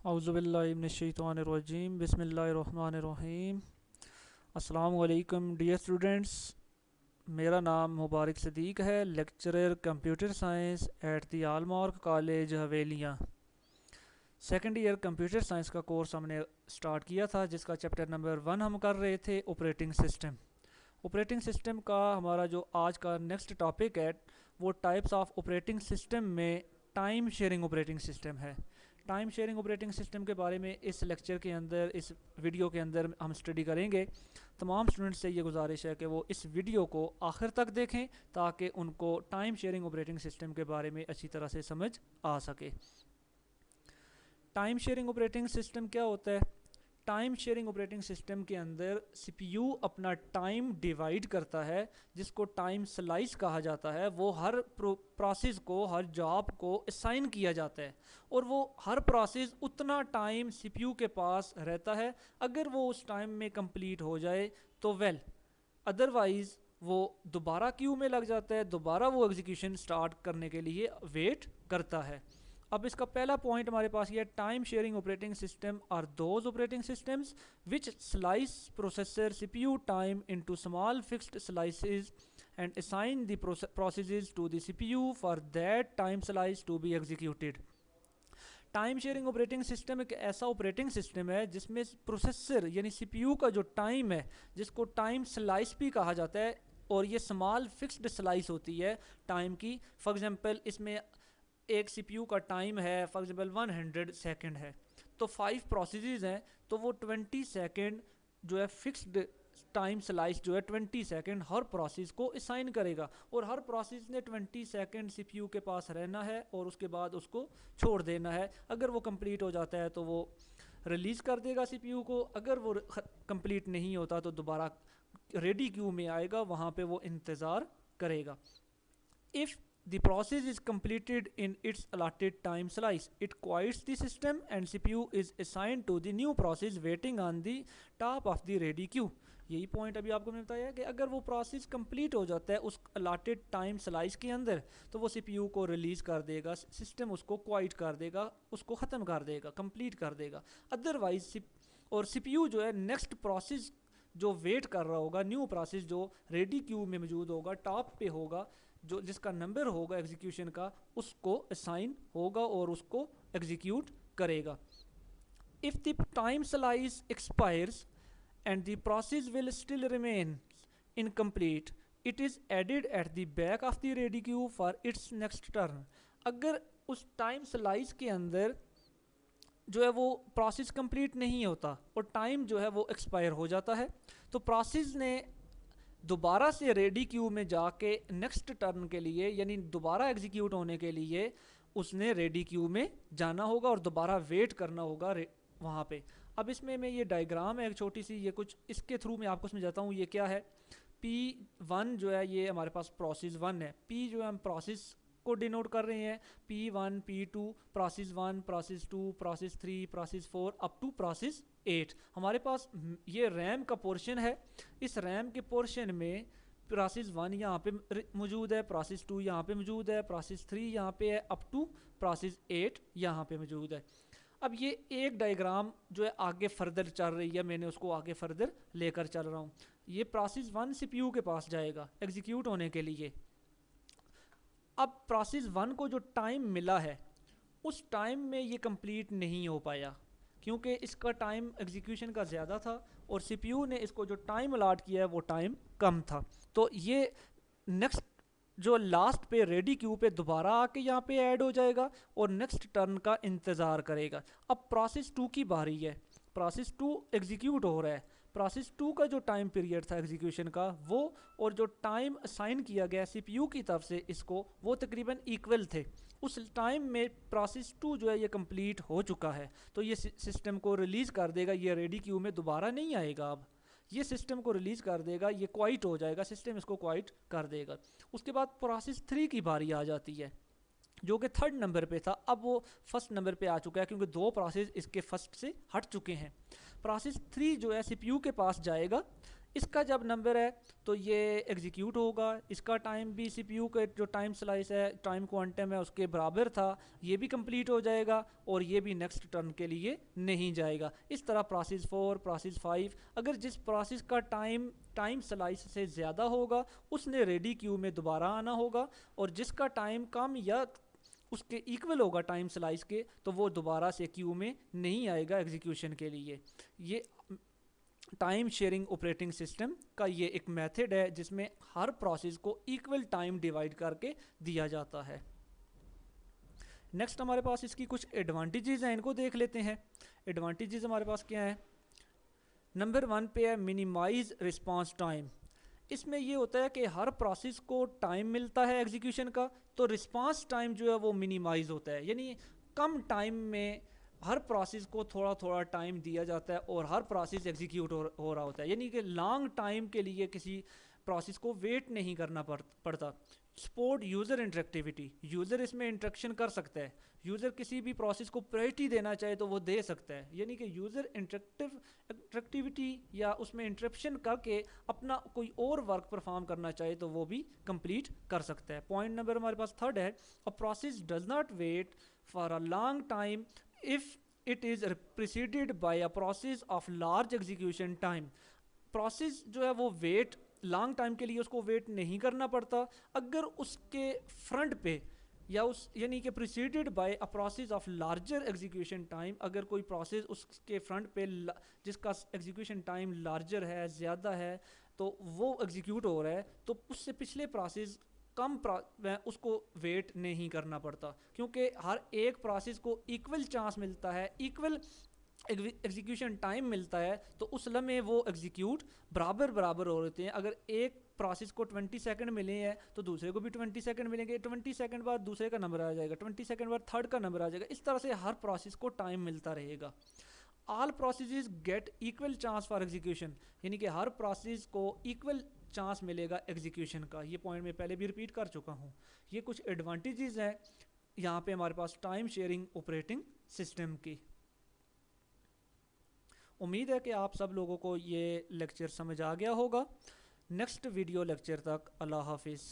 औज़ुबिल्लाहिमिनश्शैतानिर्रजीम बिस्मिल्लाहिर्रहमानिर्रहीम। अस्सलाम वालेकुम डियर स्टूडेंट्स। मेरा नाम मुबारक सदीक है, lecturer computer science at the आलमार्क college Havelian. Second year computer science का कोर्स हमने स्टार्ट किया था, जिसका चैप्टर नंबर 1 हम कर रहे थे ऑपरेटिंग सिस्टम। ऑपरेटिंग सिस्टम का हमारा जो आज का नेक्स्ट टॉपिक है वो टाइप्स ऑफ ऑपरेटिंग सिस्टम में टाइम शेयरिंग ऑपरेटिंग सिस्टम है। टाइम शेयरिंग ऑपरेटिंग सिस्टम के बारे में इस लेक्चर के अंदर, इस वीडियो के अंदर हम स्टडी करेंगे। तमाम स्टूडेंट्स से ये गुजारिश है कि वो इस वीडियो को आखिर तक देखें ताकि उनको टाइम शेयरिंग ऑपरेटिंग सिस्टम के बारे में अच्छी तरह से समझ आ सके। टाइम शेयरिंग ऑपरेटिंग सिस्टम क्या होता है? टाइम शेयरिंग ऑपरेटिंग सिस्टम के अंदर सीपीयू अपना टाइम डिवाइड करता है, जिसको टाइम स्लाइस कहा जाता है। वो हर प्रोसेस को, हर जॉब को असाइन किया जाता है और वो हर प्रोसेस उतना टाइम सीपीयू के पास रहता है। अगर वो उस टाइम में कंप्लीट हो जाए तो वेल, अदरवाइज वो दोबारा क्यू में लग जाता है, दोबारा वो एग्जीक्यूशन स्टार्ट करने के लिए वेट करता है। अब इसका पहला पॉइंट हमारे पास ये है, time sharing operating system are those operating systems which slice processor CPU time into small fixed slices and assign the processes to the CPU for that time slice to be executed. Time sharing operating system एक ऐसा operating system है जिसमें processor यानी CPU का जो time है, जिसको time slice भी कहा जाता है, और ये स्मॉल फिक्स्ड स्लाइस होती है टाइम की। फॉर एग्जांपल, इसमें एक सीपीयू का टाइम है, फॉर एग्जांपल 100 सेकंड है, तो 5 प्रोसेसेस हैं, तो वो 20 सेकंड जो है फिक्स्ड टाइम स्लाइस जो है 20 सेकंड हर प्रोसेस को असाइन करेगा, और हर प्रोसेस ने 20 सेकंड सीपीयू के पास रहना है और उसके बाद उसको छोड़ देना है। अगर वो कंप्लीट हो जाता है तो वो रिलीज़ कर देगा सीपीयू को, अगर वो कंप्लीट नहीं होता तो दोबारा रेडी क्यू में आएगा, वहाँ पे वो इंतज़ार करेगा। If the process is completed in its allotted time slice, it quiets the system and CPU is assigned to the new process waiting on the top of the ready queue. यही point अभी आपको मैंने बताया कि अगर वो process complete हो जाता है उस अलाटेड टाइम स्लाइस के अंदर, तो वो सीपीयू को रिलीज़ कर देगा, सिस्टम उसको क्वाइट कर देगा, उसको ख़त्म कर देगा, कंप्लीट कर देगा। अदरवाइज और सीपीयू जो है नेक्स्ट प्रोसेस जो वेट कर रहा होगा, न्यू प्रोसेस जो रेडी क्यू में मौजूद होगा, टॉप पे होगा, जो जिसका नंबर होगा एग्जीक्यूशन का, उसको असाइन होगा और उसको एग्जीक्यूट करेगा। If the time slice expires and the process will still remain incomplete, it is added at the back of the ready queue for its next turn. अगर उस टाइम स्लाइस के अंदर जो है वो प्रोसेस कंप्लीट नहीं होता और टाइम जो है वो एक्सपायर हो जाता है, तो प्रोसेस ने दोबारा से रेडी क्यू में जाके नेक्स्ट टर्न के लिए, यानी दोबारा एग्जीक्यूट होने के लिए, उसने रेडी क्यू में जाना होगा और दोबारा वेट करना होगा वहाँ पे। अब इसमें मैं ये डायग्राम है एक छोटी सी, ये कुछ इसके थ्रू मैं आपको समझाता हूँ। ये क्या है, P1 जो है ये हमारे पास प्रोसेस 1 है। P जो है हम प्रोसेस को डिनोट कर रहे हैं, P1 P2, process 1 process 2 process 3 process 4 up to process 8। हमारे पास ये रैम का पोर्शन है। इस रैम के पोर्शन में प्रोसेस 1 यहाँ पे मौजूद है, प्रोसेस 2 यहाँ पे मौजूद है, प्रोसेस 3 यहाँ पे है, अप टू प्रोसेस 8 यहाँ पे मौजूद है। अब ये एक डायग्राम जो है आगे फर्दर चल रही है, मैंने उसको आगे फर्दर लेकर चल रहा हूँ। ये प्रोसेस 1 सीपीयू के पास जाएगा एग्जीक्यूट होने के लिए। अब प्रोसेस 1 को जो टाइम मिला है, उस टाइम में ये कंप्लीट नहीं हो पाया क्योंकि इसका टाइम एग्जीक्यूशन का ज़्यादा था और सीपीयू ने इसको जो टाइम अलाट किया है वो टाइम कम था। तो ये नेक्स्ट जो लास्ट पे रेडी क्यू पे दोबारा आके यहाँ पे ऐड हो जाएगा और नेक्स्ट टर्न का इंतज़ार करेगा। अब प्रोसेस 2 की बारी है, प्रोसेस 2 एग्जीक्यूट हो रहा है। प्रोसेस 2 का जो टाइम पीरियड था एग्जीक्यूशन का, वो और जो टाइम असाइन किया गया सीपीयू की तरफ से इसको, वो तकरीबन इक्वल थे। उस टाइम में प्रोसेस 2 जो है ये कंप्लीट हो चुका है, तो ये सिस्टम को रिलीज़ कर देगा, ये रेडी क्यू में दोबारा नहीं आएगा। अब ये सिस्टम को रिलीज़ कर देगा, ये क्वाइट हो जाएगा, सिस्टम इसको क्वाइट कर देगा। उसके बाद प्रोसेस 3 की बारी आ जाती है जो कि थर्ड नंबर पे था, अब वो फर्स्ट नंबर पे आ चुका है क्योंकि दो प्रोसेस इसके फर्स्ट से हट चुके हैं। प्रोसेस 3 जो है सीपीयू के पास जाएगा, इसका जब नंबर है तो ये एग्जीक्यूट होगा, इसका टाइम भी सीपीयू का जो टाइम स्लाइस है, टाइम क्वांटम है उसके बराबर था, ये भी कंप्लीट हो जाएगा और ये भी नेक्स्ट टर्न के लिए नहीं जाएगा। इस तरह प्रोसेस 4, प्रोसेस 5, अगर जिस प्रोसेस का टाइम स्लाइस से ज़्यादा होगा उसने रेडी क्यू में दोबारा आना होगा, और जिसका टाइम कम या उसके इक्वल होगा टाइम स्लाइस के, तो वो दोबारा से क्यू में नहीं आएगा एग्जीक्यूशन के लिए। ये टाइम शेयरिंग ऑपरेटिंग सिस्टम का ये एक मेथड है जिसमें हर प्रोसेस को इक्वल टाइम डिवाइड करके दिया जाता है। नेक्स्ट हमारे पास इसकी कुछ एडवांटेजेस हैं, इनको देख लेते हैं। एडवांटेजेस हमारे पास क्या है? नंबर 1 पे है मिनिमाइज रिस्पांस टाइम। इसमें ये होता है कि हर प्रोसेस को टाइम मिलता है एग्जीक्यूशन का, तो रिस्पांस टाइम जो है वो मिनिमाइज होता है, यानी कम टाइम में हर प्रोसेस को थोड़ा थोड़ा टाइम दिया जाता है और हर प्रोसेस एग्जीक्यूट हो रहा होता है, यानी कि लॉन्ग टाइम के लिए किसी प्रोसेस को वेट नहीं करना पड़ता। सपोर्ट यूज़र इंटरेक्टिविटी, यूज़र इसमें इंटरेक्शन कर सकता है, यूज़र किसी भी प्रोसेस को प्रायोरिटी देना चाहे तो वो दे सकता है, यानी कि यूज़र इंटरेक्टिविटी या उसमें इंटरप्शन करके अपना कोई और वर्क परफॉर्म करना चाहे तो वो भी कंप्लीट कर सकता है। पॉइंट नंबर हमारे पास थर्ड है, a process does not wait for a long time if it is preceded by a process of large execution time. Process जो है वो वेट लॉन्ग टाइम के लिए उसको वेट नहीं करना पड़ता अगर उसके फ्रंट पे या उस यानी कि preceded by a process of larger execution time, अगर कोई प्रोसेस उसके फ्रंट पे जिसका एग्जीक्यूशन टाइम लार्जर है, ज़्यादा है, तो वो एग्जीक्यूट हो रहा है, तो उससे पिछले प्रोसेस उसको वेट नहीं करना पड़ता, क्योंकि हर एक प्रोसेस को इक्वल चांस मिलता है, इक्वल एग्जीक्यूशन टाइम मिलता है, तो उस लम्हे वो एग्जीक्यूट बराबर बराबर हो रहे हैं। अगर एक प्रोसेस को 20 सेकंड मिले हैं तो दूसरे को भी 20 सेकंड मिलेंगे, 20 सेकंड बाद दूसरे का नंबर आ जाएगा, 20 सेकंड बाद थर्ड का नंबर आ जाएगा, इस तरह से हर प्रोसेस को टाइम मिलता रहेगा। All processes get equal chance for execution, यानी कि हर प्रोसेस को इक्वल चांस मिलेगा एग्जीक्यूशन का। ये पॉइंट मैं पहले भी रिपीट कर चुका हूँ। ये कुछ एडवांटेजेस हैं यहाँ पे हमारे पास टाइम शेयरिंग ऑपरेटिंग सिस्टम की। उम्मीद है कि आप सब लोगों को ये लेक्चर समझ आ गया होगा। नेक्स्ट वीडियो लेक्चर तक अल्लाह हाफिज़।